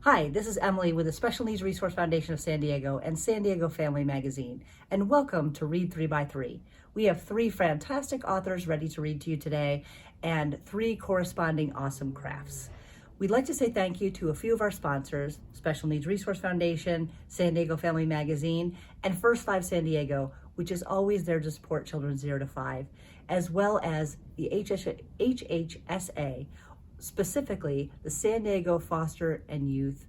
Hi, this is Emily with the Special Needs Resource Foundation of San Diego and San Diego Family Magazine, and welcome to Read 3 by 3. We have 3 fantastic authors ready to read to you today and 3 corresponding awesome crafts. We'd like to say thank you to a few of our sponsors, Special Needs Resource Foundation, San Diego Family Magazine, and First 5 San Diego, which is always there to support children 0 to 5, as well as the HHSA, specifically the San Diego Foster and Youth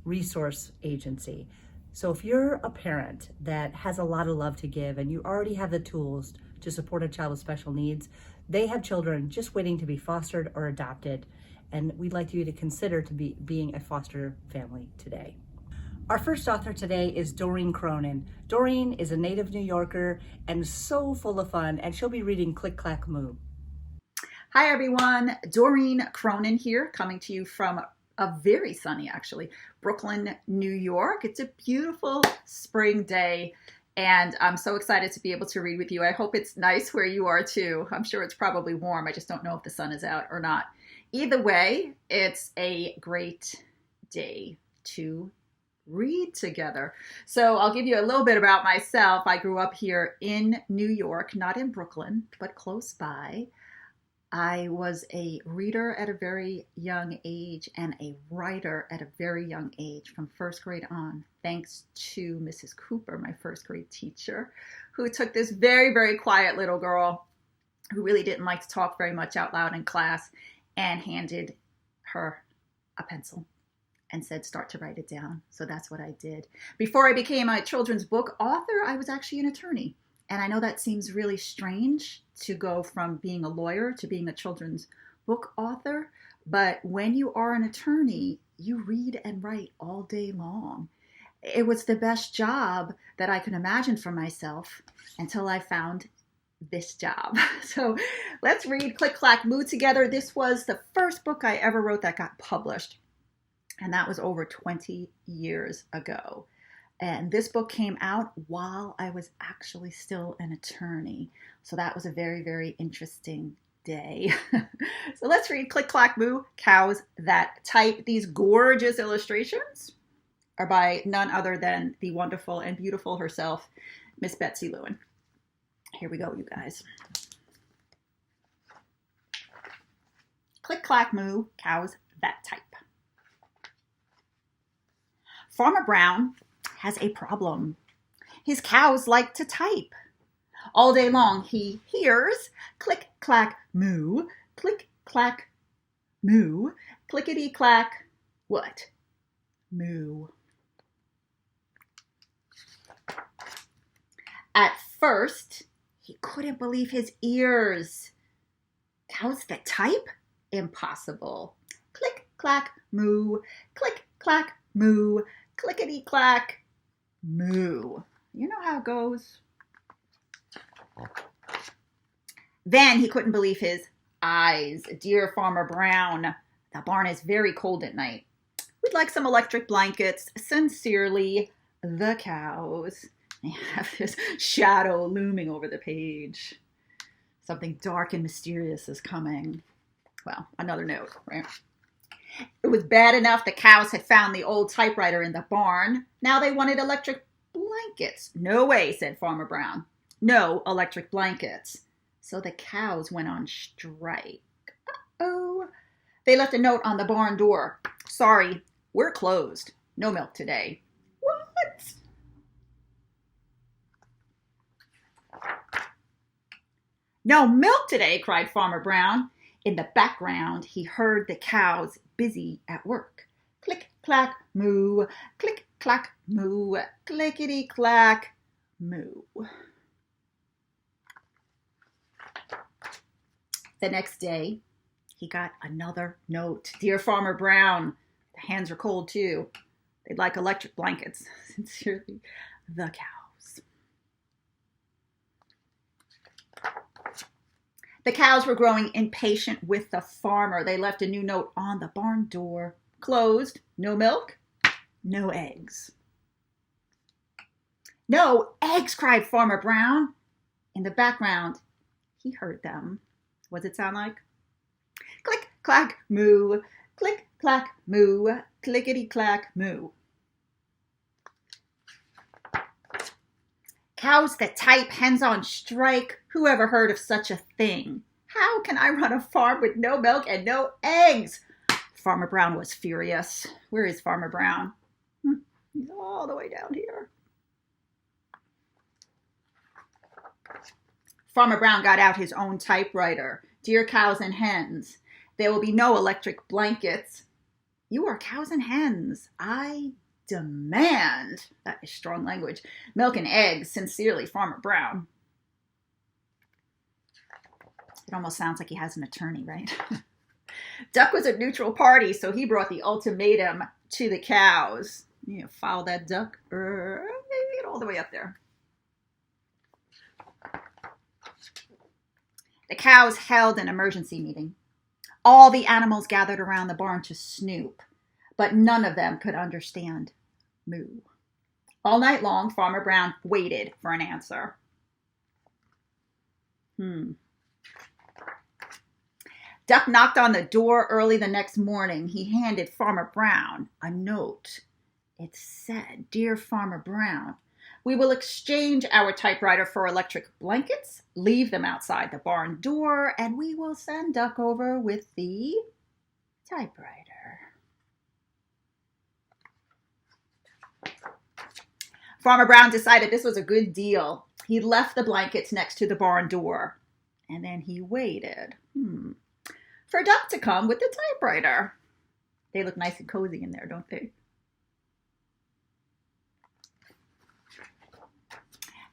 Resource Agency. So if you're a parent that has a lot of love to give and you already have the tools to support a child with special needs, they have children just waiting to be fostered or adopted, and we'd like you to consider being a foster family today. Our first author today is Doreen Cronin. Doreen is a native New Yorker and so full of fun, and she'll be reading Click Clack Moo. Hi everyone, Doreen Cronin here, coming to you from a very sunny, actually, Brooklyn, New York. It's a beautiful spring day, and I'm so excited to be able to read with you. I hope it's nice where you are too. I'm sure it's probably warm. I just don't know if the sun is out or not. Either way, it's a great day to read together. So I'll give you a little bit about myself. I grew up here in New York, not in Brooklyn, but close by. I was a reader at a very young age and a writer at a very young age from first grade on, thanks to Mrs. Cooper, my first grade teacher, who took this very, very quiet little girl who really didn't like to talk very much out loud in class and handed her a pencil and said, start to write it down. So that's what I did. Before I became a children's book author, I was actually an attorney. And I know that seems really strange to go from being a lawyer to being a children's book author. But when you are an attorney, you read and write all day long. It was the best job that I could imagine for myself until I found this job. So let's read Click Clack Moo together. This was the first book I ever wrote that got published. And that was over 20 years ago. And this book came out while I was actually still an attorney. So that was a very, very interesting day. So let's read Click Clack Moo, Cows That Type. These gorgeous illustrations are by none other than the wonderful and beautiful herself, Miss Betsy Lewin. Here we go, you guys. Click Clack Moo, Cows That Type. Farmer Brown has a problem. His cows like to type. All day long he hears click, clack, moo, click, clack, moo, clickety, clack, what? Moo. At first, he couldn't believe his ears. Cows that type? Impossible. Click, clack, moo, click, clack, moo, clickety, clack, moo. You know how it goes. Then he couldn't believe his eyes. Dear Farmer Brown, the barn is very cold at night. We'd like some electric blankets. Sincerely, the cows. They have this shadow looming over the page. Something dark and mysterious is coming. Well, another note, right? It was bad enough the cows had found the old typewriter in the barn. Now they wanted electric blankets. No way, said Farmer Brown. No electric blankets. So the cows went on strike. Uh-oh. They left a note on the barn door. Sorry, we're closed. No milk today. What? No milk today, cried Farmer Brown. In the background, he heard the cows busy at work. Click, clack, moo, click, clack, moo, clickety, clack, moo. The next day, he got another note. Dear Farmer Brown, the hands are cold too. They'd like electric blankets. Sincerely, the cows. The cows were growing impatient with the farmer. They left a new note on the barn door. Closed. No milk. No eggs. No eggs, cried Farmer Brown. In the background, he heard them. What does it sound like? Click, clack, moo. Click, clack, moo. Clickety-clack, moo. Cows that type, hens on strike. Who ever heard of such a thing? How can I run a farm with no milk and no eggs? Farmer Brown was furious. Where is Farmer Brown? He's all the way down here. Farmer Brown got out his own typewriter. Dear cows and hens, there will be no electric blankets. You are cows and hens. I demand, that is strong language, milk and eggs. Sincerely, Farmer Brown. It almost sounds like he has an attorney, right? Duck was a neutral party, so he brought the ultimatum to the cows. You know, follow that duck. Get all the way up there. The cows held an emergency meeting. All the animals gathered around the barn to snoop, but none of them could understand moo. All night long, Farmer Brown waited for an answer. Duck knocked on the door early the next morning. He handed Farmer Brown a note. It said, Dear Farmer Brown, we will exchange our typewriter for electric blankets, leave them outside the barn door, and we will send Duck over with the typewriter. Farmer Brown decided this was a good deal. He left the blankets next to the barn door, and then he waited for Duck to come with the typewriter. They look nice and cozy in there, don't they?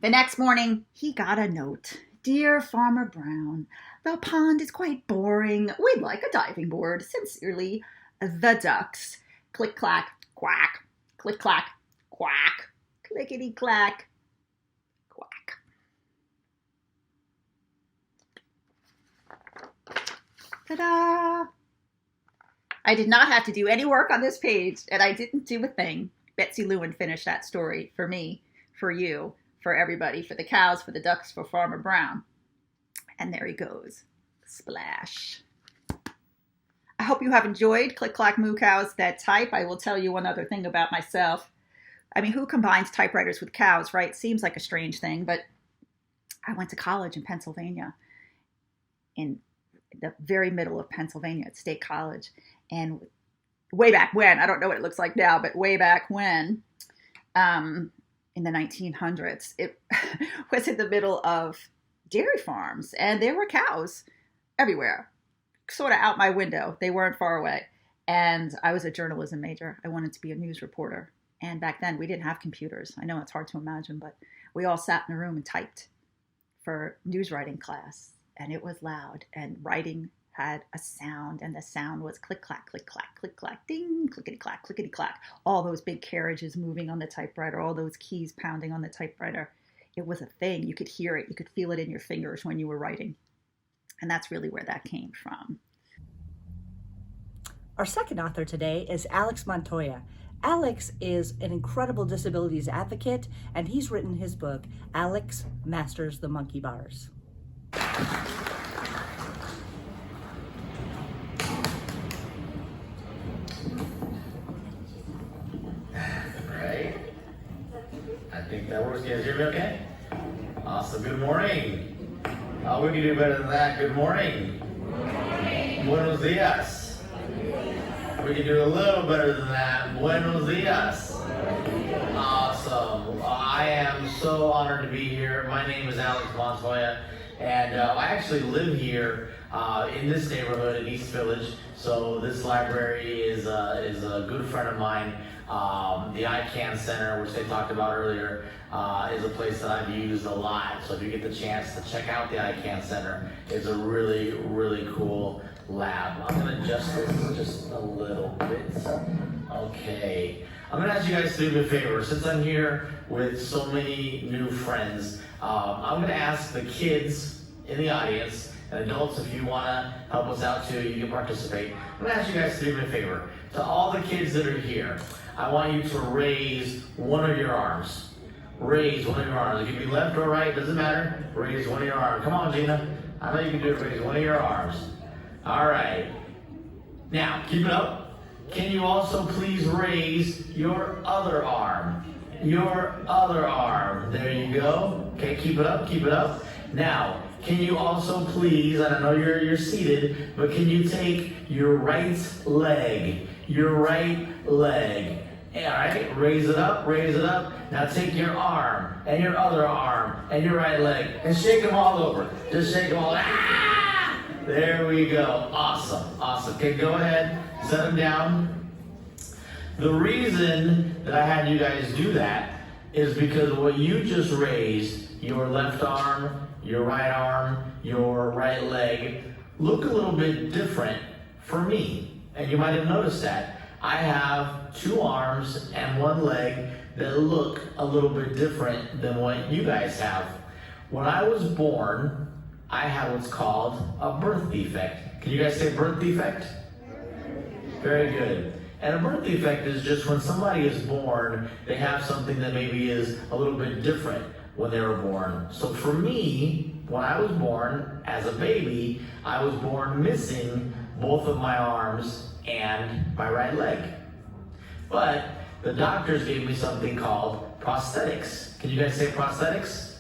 The next morning, he got a note. Dear Farmer Brown, the pond is quite boring. We'd like a diving board. Sincerely, the ducks. Click-clack, quack. Click-clack, quack. Clickety-clack, quack. Ta-da! I did not have to do any work on this page, and I didn't do a thing. Betsy Lewin finished that story for me, for you, for everybody, for the cows, for the ducks, for Farmer Brown. And there he goes. Splash. I hope you have enjoyed Click Clack Moo Cows That Type. I will tell you one other thing about myself. I mean, who combines typewriters with cows, right? Seems like a strange thing, but I went to college in Pennsylvania, in the very middle of Pennsylvania at State College. And way back when, I don't know what it looks like now, but way back when, in the 1900s, it was in the middle of dairy farms, and there were cows everywhere, sort of out my window. They weren't far away. And I was a journalism major. I wanted to be a news reporter. And back then, we didn't have computers. I know it's hard to imagine, but we all sat in a room and typed for news writing class. And it was loud. And writing had a sound. And the sound was click, clack, click, clack, click, clack, ding, clickety, clack, clickety, clack. All those big carriages moving on the typewriter, all those keys pounding on the typewriter. It was a thing. You could hear it. You could feel it in your fingers when you were writing. And that's really where that came from. Our second author today is Alex Montoya. Alex is an incredible disabilities advocate, and he's written his book, Alex Masters the Monkey Bars. Right. I think that works. You guys hear me okay? Awesome. Good morning. We can do better than that. Good morning. Buenos dias. We can do a little better than that. Buenos dias. Awesome. I am so honored to be here. My name is Alex Montoya, and I actually live here in this neighborhood in East Village. So this library is a good friend of mine. The ICANN Center, which they talked about earlier, is a place that I've used a lot. So if you get the chance to check out the ICANN Center, it's a really, really cool lab. I'm going to adjust this just a little bit. Okay. I'm going to ask you guys to do me a favor. Since I'm here with so many new friends, I'm going to ask the kids in the audience, and adults, if you want to help us out too, you can participate. I'm going to ask you guys to do me a favor. To all the kids that are here, I want you to raise one of your arms. Raise one of your arms. It can be left or right, doesn't matter. Raise one of your arms. Come on, Gina. I know you can do it. Raise one of your arms. All right. Now, keep it up. can you also please raise your other arm? Your other arm. There you go. Okay, keep it up, keep it up. Now, can you also please, and I know you're seated, but can you take your right leg? Your right leg. All right, raise it up, raise it up. Now take your arm, and your other arm, and your right leg, and shake them all over. Just shake them all. Ah! There we go. Awesome, awesome. Okay, go ahead, set them down. The reason that I had you guys do that is because what you just raised, your left arm, your right leg, look a little bit different for me. And you might have noticed that. I have two arms and one leg that look a little bit different than what you guys have. When I was born, I had what's called a birth defect. Can you guys say birth defect? Very good. And a birth defect is just when somebody is born, they have something that maybe is a little bit different when they were born. So for me, when I was born as a baby, I was born missing both of my arms and my right leg. But the doctors gave me something called prosthetics. Can you guys say prosthetics?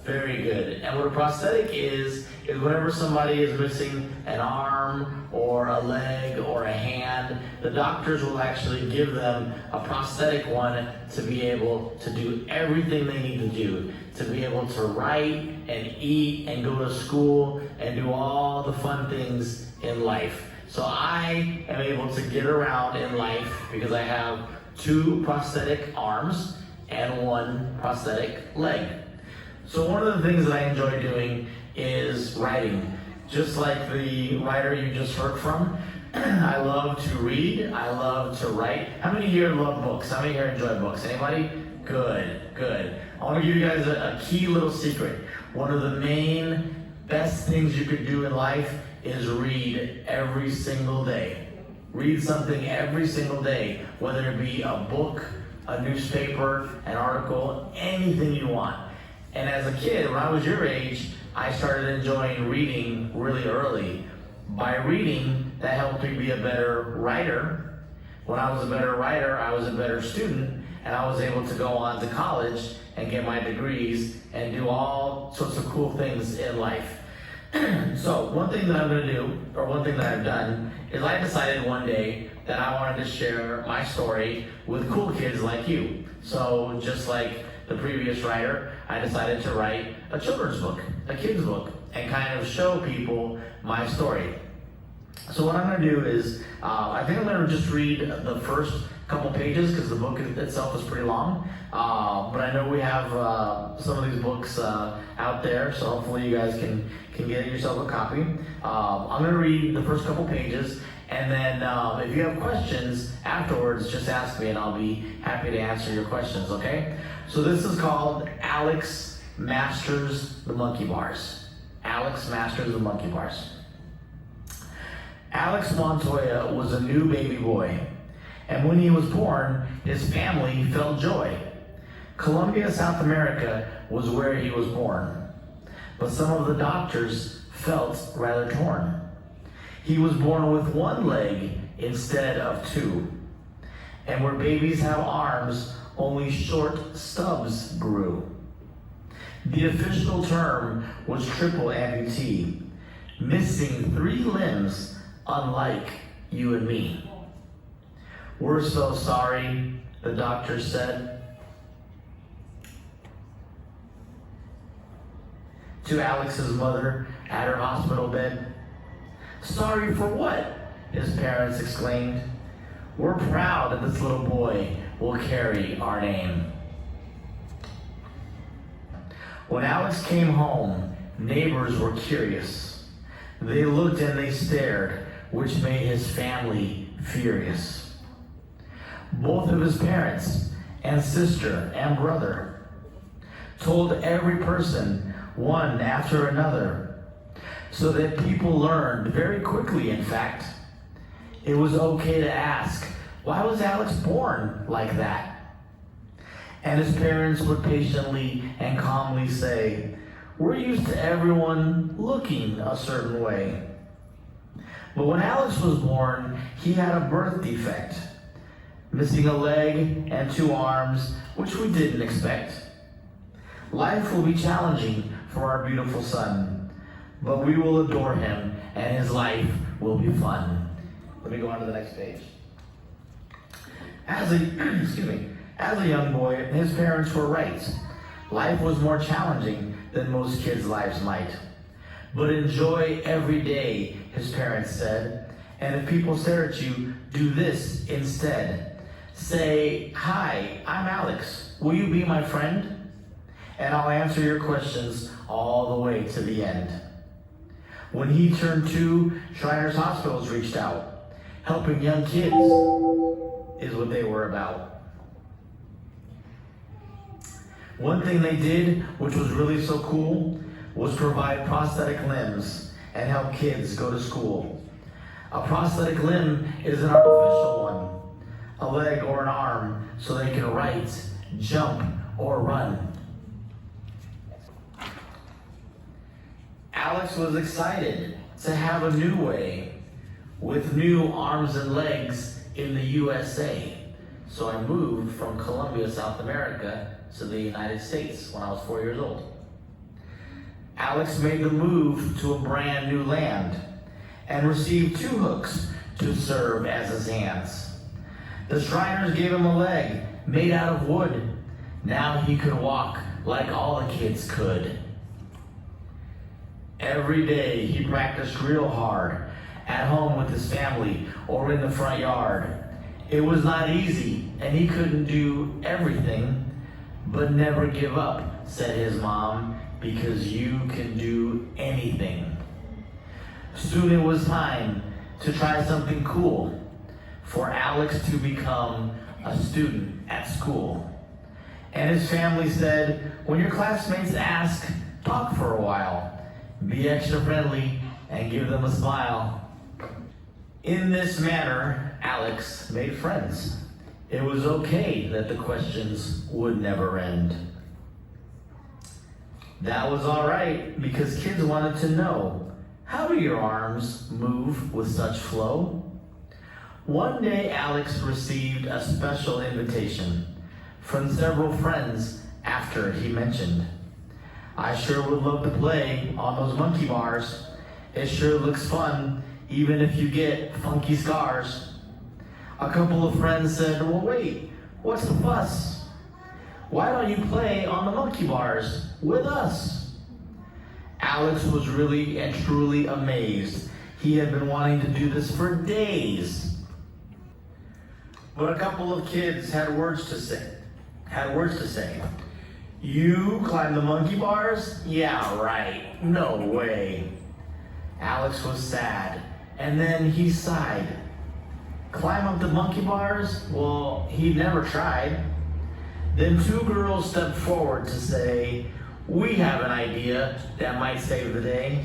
Very good. And what a prosthetic is whenever somebody is missing an arm or a leg or a hand, the doctors will actually give them a prosthetic one to be able to do everything they need to do, to be able to write and eat and go to school and do all the fun things in life. So I am able to get around in life because I have two prosthetic arms and one prosthetic leg. So one of the things that I enjoy doing is writing. Just like the writer you just heard from, I love to read, I love to write. How many here love books? How many here enjoy books? Anybody? Good, good. I want to give you guys a key little secret. One of the main best things you could do in life is read every single day. Read something every single day, whether it be a book, a newspaper, an article, anything you want. And as a kid, when I was your age, I started enjoying reading really early. By reading, that helped me be a better writer. When I was a better writer, I was a better student, and I was able to go on to college and get my degrees and do all sorts of cool things in life. So one thing that I'm going to do, or one thing that I've done, is I decided one day that I wanted to share my story with cool kids like you. So just like the previous writer, I decided to write a children's book, a kid's book, and kind of show people my story. So what I'm going to do is, I think I'm going to just read the first couple pages because the book itself is pretty long. But I know we have some of these books out there, so hopefully you guys can get yourself a copy. I'm going to read the first couple pages, and then if you have questions afterwards, just ask me and I'll be happy to answer your questions, okay? So this is called Alex Masters the Monkey Bars. Alex Masters the Monkey Bars. Alex Montoya was a new baby boy, and when he was born, his family felt joy. Colombia, South America was where he was born, but some of the doctors felt rather torn. He was born with one leg instead of two, and where babies have arms, only short stubs grew. The official term was triple amputee, missing 3 limbs unlike you and me. We're so sorry, the doctor said. To Alex's mother at her hospital bed. Sorry for what? His parents exclaimed. We're proud that this little boy will carry our name. When Alex came home, neighbors were curious. They looked and they stared, which made his family furious. Both of his parents and sister and brother told every person, one after another, so that people learned very quickly, in fact. It was okay to ask, why was Alex born like that? And his parents would patiently and calmly say, we're used to everyone looking a certain way. But when Alex was born, he had a birth defect, missing a leg and 2 arms, which we didn't expect. Life will be challenging for our beautiful son, but we will adore him and his life will be fun. Let me go on to the next page. As a young boy, his parents were right. Life was more challenging than most kids' lives might. But enjoy every day, his parents said. And if people stare at you, do this instead. Say, "Hi, I'm Alex. Will you be my friend? And I'll answer your questions all the way to the end." When he turned 2, Shriners Hospitals reached out. Helping young kids is what they were about. One thing they did, which was really so cool, was provide prosthetic limbs and help kids go to school. A prosthetic limb is an artificial one, a leg or an arm, so they can write, jump, or run. Alex was excited to have a new way with new arms and legs in the USA. So I moved from Colombia, South America, to the United States when I was 4 years old. Alex made the move to a brand new land and received 2 hooks to serve as his hands. The Shriners gave him a leg made out of wood. Now he could walk like all the kids could. Every day he practiced real hard at home with his family or in the front yard. It was not easy and he couldn't do everything, but never give up, said his mom, because you can do anything. Soon it was time to try something cool for Alex to become a student at school. And his family said, when your classmates ask, talk for a while, be extra friendly and give them a smile. In this manner, Alex made friends. It was okay that the questions would never end. That was all right, because kids wanted to know, how do your arms move with such flow? One day, Alex received a special invitation from several friends after he mentioned, I sure would love to play on those monkey bars. It sure looks fun, even if you get funky scars. A couple of friends said, well, wait, what's the fuss? Why don't you play on the monkey bars with us? Alex was really and truly amazed. He had been wanting to do this for days. But a couple of kids had words to say. You climb the monkey bars? Yeah, right. No way. Alex was sad, and then he sighed. Climb up the monkey bars? Well, he'd never tried. Then 2 girls stepped forward to say, we have an idea that might save the day.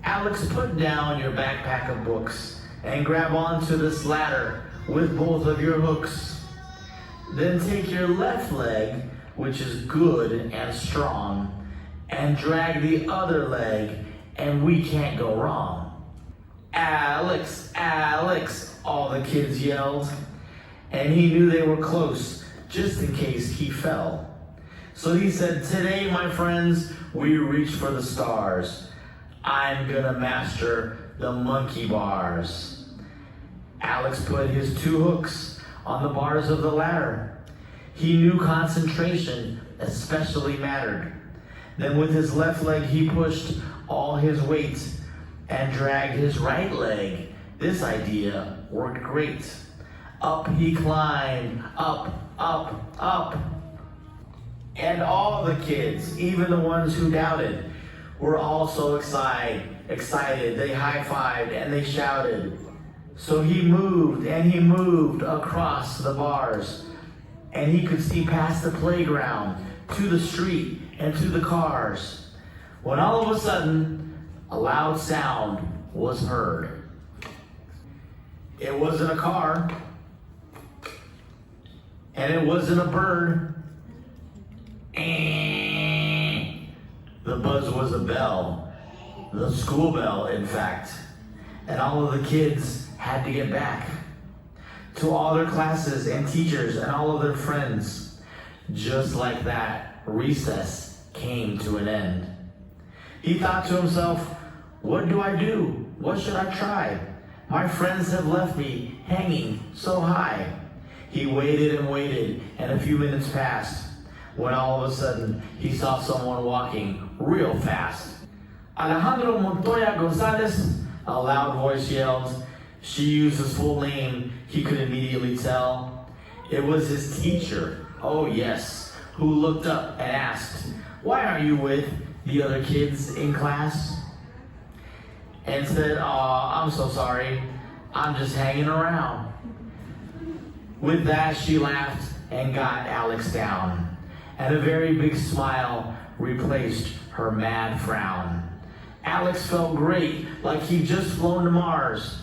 Alex, put down your backpack of books and grab onto this ladder with both of your hooks. Then take your left leg, which is good and strong, and drag the other leg, and we can't go wrong. Alex, Alex, all the kids yelled, and he knew they were close, just in case he fell. So he said, today, my friends, we reach for the stars. I'm gonna master the monkey bars. Alex put his 2 hooks on the bars of the ladder. He knew concentration especially mattered. Then with his left leg, he pushed all his weight and dragged his right leg. This idea worked great. Up he climbed, up, up, up. And all the kids, even the ones who doubted, were also excited. They high-fived and they shouted. So he moved and he moved across the bars, and he could see past the playground to the street and to the cars, when all of a sudden a loud sound was heard. It wasn't a car, and it wasn't a bird. The buzz was a bell, the school bell, in fact. and all of the kids had to get back to all their classes and teachers and all of their friends. Just like that, recess came to an end. He thought to himself, what do I do? What should I try? My friends have left me hanging so high. He waited and waited, and a few minutes passed, when all of a sudden he saw someone walking real fast. Alejandro Montoya Gonzalez, a loud voice yelled. She used his full name, he could immediately tell. It was his teacher, oh yes, who looked up and asked, why aren't you with the other kids in class? And said, I'm so sorry, I'm just hanging around. With that, she laughed and got Alex down, and a very big smile replaced her mad frown. Alex felt great, like he'd just flown to Mars.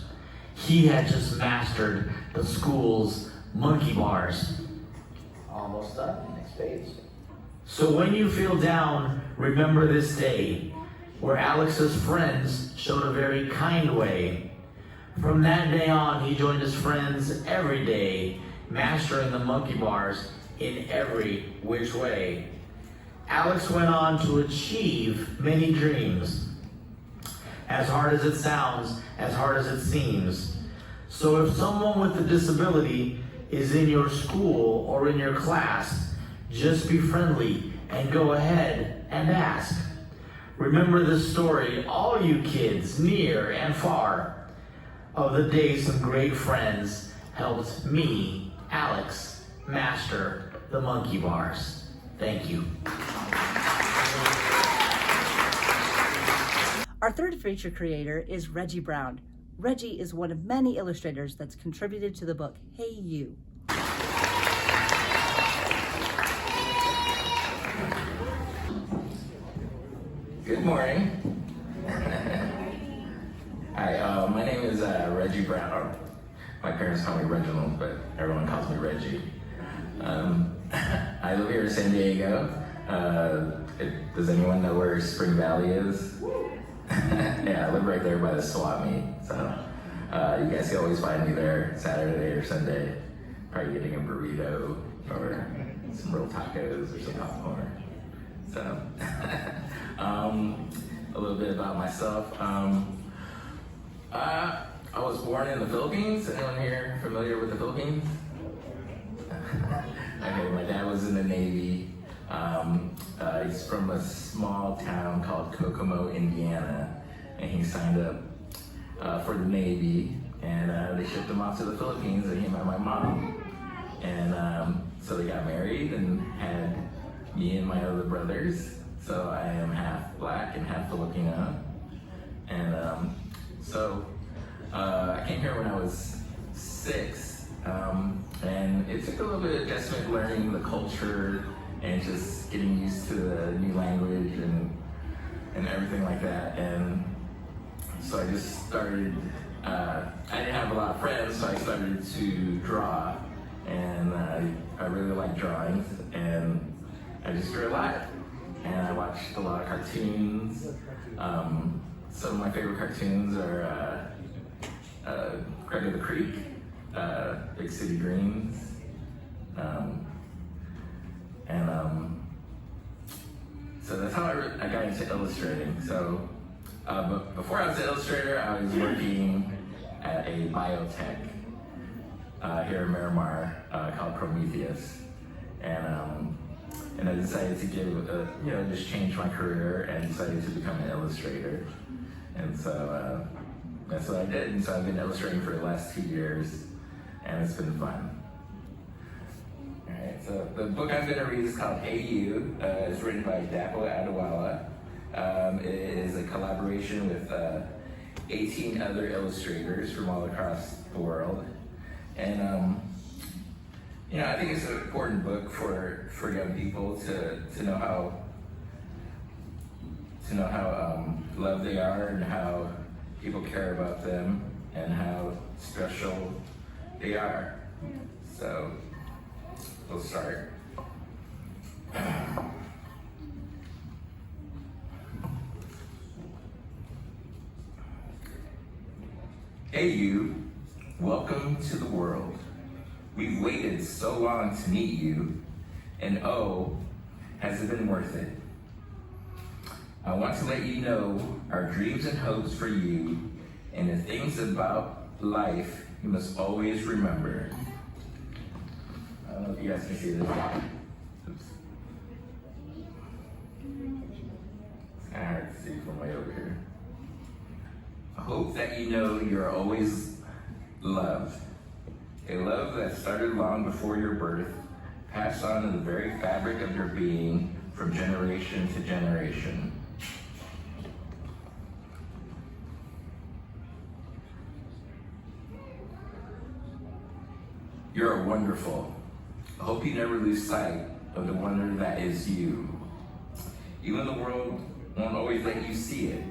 He had just mastered the school's monkey bars. Almost done, next page. So when you feel down, remember this day, where Alex's friends showed a very kind way. From that day on, he joined his friends every day, mastering the monkey bars in every which way. Alex went on to achieve many dreams. As hard as it sounds, as hard as it seems. So if someone with a disability is in your school or in your class, just be friendly and go ahead and ask. Remember this story, all you kids, near and far, of the day some great friends helped me, Alex, master the monkey bars. Thank you. Our third feature creator is Reggie Brown. Reggie is one of many illustrators that's contributed to the book, Hey You. Good morning. Hi, my name is Reggie Brown. My parents call me Reginald, but everyone calls me Reggie. I live here in San Diego. Does anyone know where Spring Valley is? Yeah, I live right there by the swap meet. So you guys can always find me there Saturday or Sunday, probably getting a burrito or some real tacos or some popcorn. So a little bit about myself. I was born in the Philippines. Anyone here familiar with the Philippines? Okay, my dad was in the Navy. He's from a small town called Kokomo, Indiana, and he signed up for the Navy, and they shipped him off to the Philippines, and he met my mom. And so they got married and had me and my other brothers. So I am half black and half Filipino. And so I came here when I was 6, and it took a little bit of adjustment learning the culture and just getting used to the new language and everything like that. And so I just started, I didn't have a lot of friends, so I started to draw. And I really like drawings, and I just drew a lot. And I watched a lot of cartoons. Some of my favorite cartoons are Craig of the Creek, Big City Greens, so that's how I got into illustrating. So but before I was an illustrator, I was working at a biotech here in Miramar called Prometheus, and I decided to give just change my career and decided to become an illustrator. And so that's what I did. And so I've been illustrating for the last 2 years, and it's been fun. All right, so the book I'm going to read is called Hey You. It's written by Dapo Adewale. It is a collaboration with 18 other illustrators from all across the world. And I think it's an important book for young people to know how loved they are and how people care about them and how special they are. So we'll start. Hey you, welcome to the world. We've waited so long to meet you, and oh, has it been worth it? I want to let you know our dreams and hopes for you and the things about life you must always remember. I don't know if you guys can see this. Oops. It's kind of hard to see from way over here. I hope that you know you're always loved. A love that started long before your birth, passed on in the very fabric of your being from generation to generation. You're wonderful. I hope you never lose sight of the wonder that is you. Even the world won't always let you see it.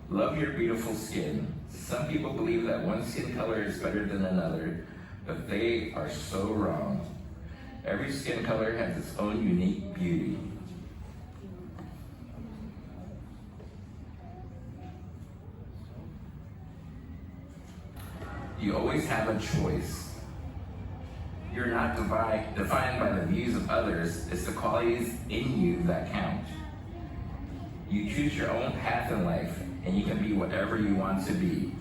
Love your beautiful skin. Some people believe that one skin color is better than another, but they are so wrong. Every skin color has its own unique beauty. You always have a choice. You're not defined by the views of others. It's the qualities in you that count. You choose your own path in life, and you can be whatever you want to be.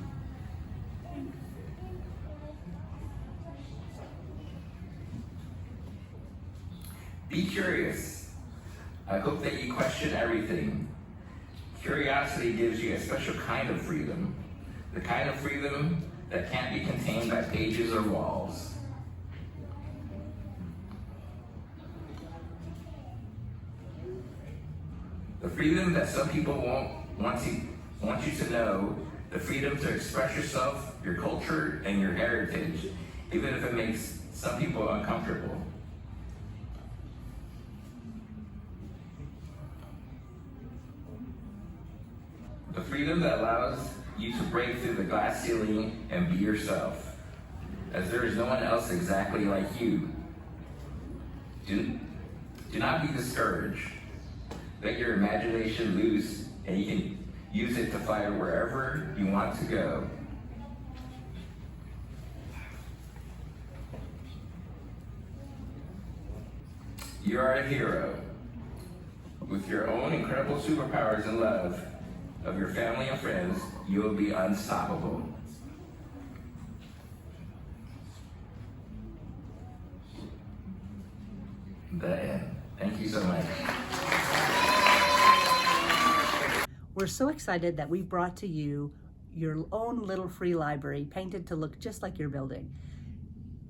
Be curious. I hope that you question everything. Curiosity gives you a special kind of freedom, the kind of freedom that can't be contained by pages or walls. The freedom that some people want you to know, the freedom to express yourself, your culture, and your heritage, even if it makes some people uncomfortable. The freedom that allows you to break through the glass ceiling and be yourself, as there is no one else exactly like you. Do not be discouraged. Let your imagination loose, and you can use it to fly wherever you want to go. You are a hero. With your own incredible superpowers and love of your family and friends, you will be unstoppable. The end. Thank you so much. We're so excited that we brought to you your own little free library painted to look just like your building.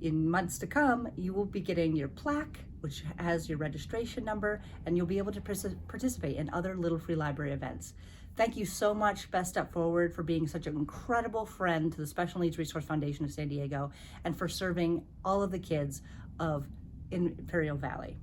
In months to come, you will be getting your plaque, which has your registration number, and you'll be able to participate in other little free library events. Thank you so much, Best Step Forward, for being such an incredible friend to the Special Needs Resource Foundation of San Diego and for serving all of the kids of Imperial Valley.